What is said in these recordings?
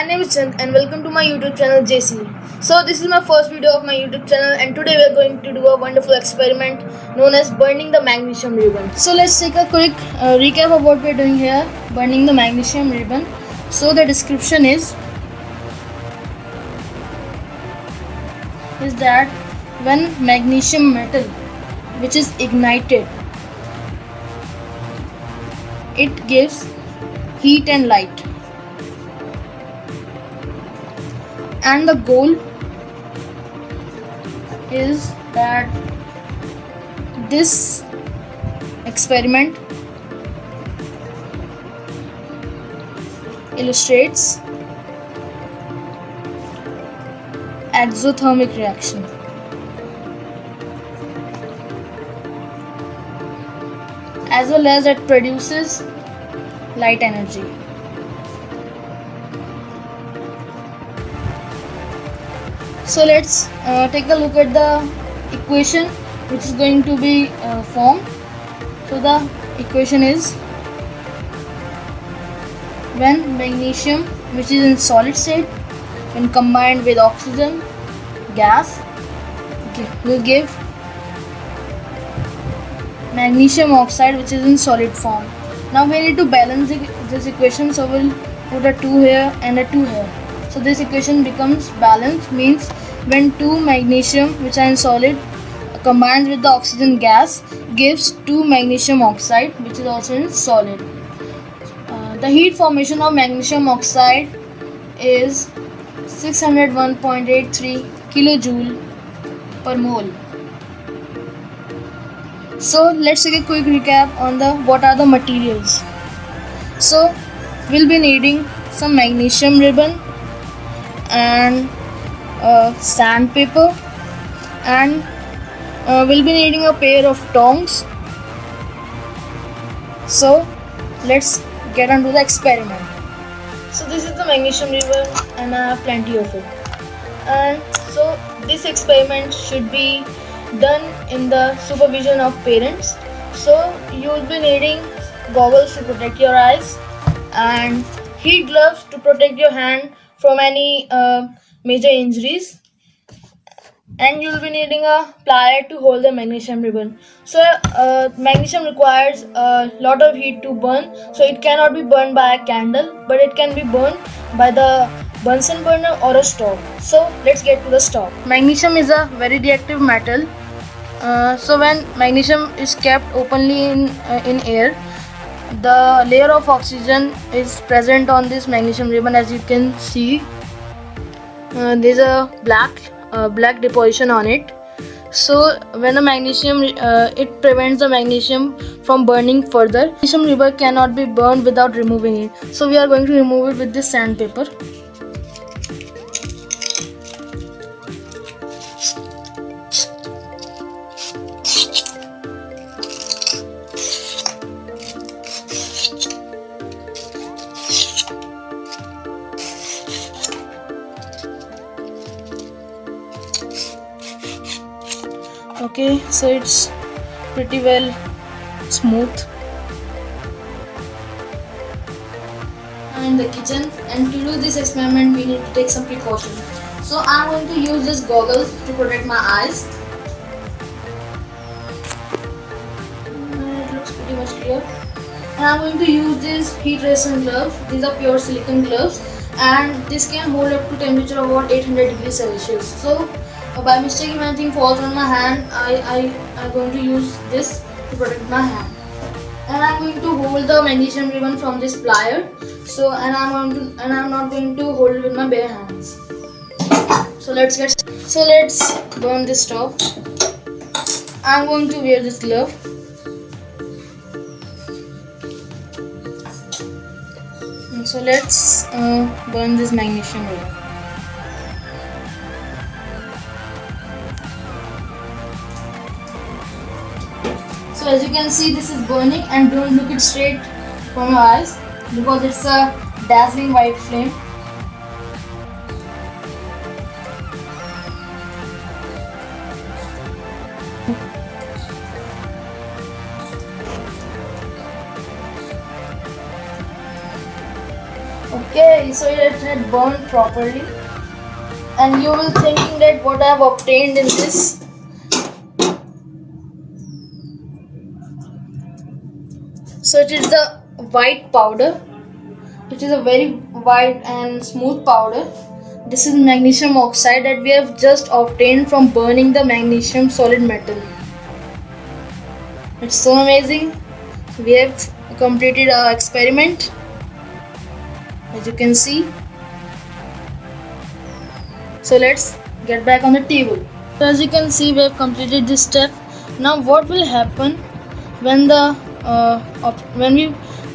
name is Chand and welcome to my YouTube channel JC. So this is my first video of my YouTube channel and today we are going to do a wonderful experiment known as burning the magnesium ribbon. So let's take a quick recap of what we are doing here, burning the magnesium ribbon. So the description is that when magnesium metal which is ignited, it gives heat and light. And the goal is that this experiment illustrates exothermic reaction. As well as it produces light energy. So let's take a look at the equation which is going to be formed. So the equation is when magnesium which is in solid state when combined with oxygen gas will give magnesium oxide which is in solid form. Now we need to balance this equation, so we'll put a 2 here and a 2 here. So this equation becomes balanced, means when two magnesium which are in solid combines with the oxygen gas gives 2 magnesium oxide which is also in solid. The heat formation of magnesium oxide is 601.83 kilojoule per mole. So let's take a quick recap on what are the materials. So we'll be needing some magnesium ribbon and sandpaper, and we'll be needing a pair of tongs. So let's get on to the experiment. So this is the magnesium ribbon and I have plenty of it. And so this experiment should be done in the supervision of parents. So you will be needing goggles to protect your eyes and heat gloves to protect your hand from any major injuries, and you will be needing a plier to hold the magnesium ribbon. So magnesium requires a lot of heat to burn, so it cannot be burned by a candle, but it can be burned by the Bunsen burner or a stove. So let's get to the stove. Magnesium is a very reactive metal. So when magnesium is kept openly in air, the layer of oxygen is present on this magnesium ribbon. As you can see, there's a black deposition on it. So when the magnesium it prevents the magnesium from burning further. Magnesium ribbon cannot be burned without removing it, so we are going to remove it with this sandpaper. Okay, so it's pretty well smooth. I'm in the kitchen, and to do this experiment we need to take some precaution. So I'm going to use this goggles to protect my eyes. It looks pretty much clear. And I'm going to use this heat resistant gloves. These are pure silicone gloves, and this can hold up to temperature of about 800 degrees Celsius. So by mistake, if anything falls on my hand, I'm going to use this to protect my hand. And I'm going to hold the magnesium ribbon from this plier. So I'm not going to hold it with my bare hands. So let's burn this stove. I'm going to wear this glove. And so let's burn this magnesium ribbon. So as you can see, this is burning, and don't look it straight from your eyes because it's a dazzling white flame. Okay, Okay, so it had burned properly, and you will thinking that what I have obtained in this. So it is the white powder. It is a very white and smooth powder. This is magnesium oxide that we have just obtained from burning the magnesium solid metal. It's so amazing. We have completed our experiment, as you can see. So let's get back on the table. So as you can see, we have completed this step. Now what will happen when when we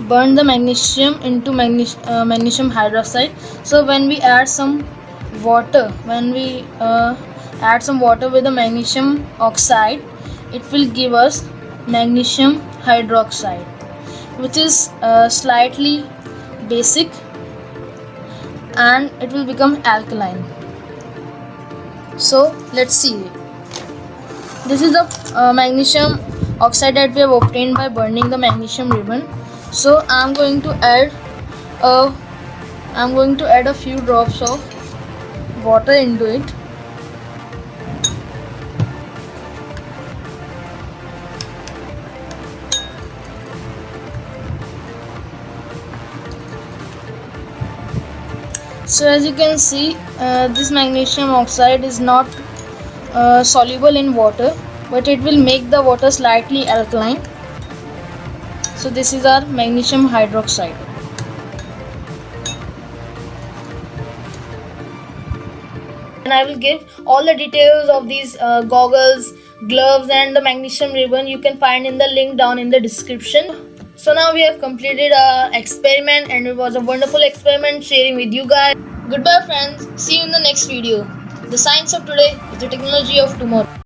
burn the magnesium into magnesium hydroxide? So when we add some water, add some water with the magnesium oxide, it will give us magnesium hydroxide, which is slightly basic, and it will become alkaline. So let's see. This is the magnesium oxide that we have obtained by burning the magnesium ribbon. So I'm going to add a few drops of water into it. So as you can see, this magnesium oxide is not soluble in water, but it will make the water slightly alkaline. So this is our magnesium hydroxide. And I will give all the details of these goggles, gloves and the magnesium ribbon. You can find in the link down in the description. So now we have completed our experiment, and it was a wonderful experiment sharing with you guys. Goodbye friends, see you in the next video. The science of today is the technology of tomorrow.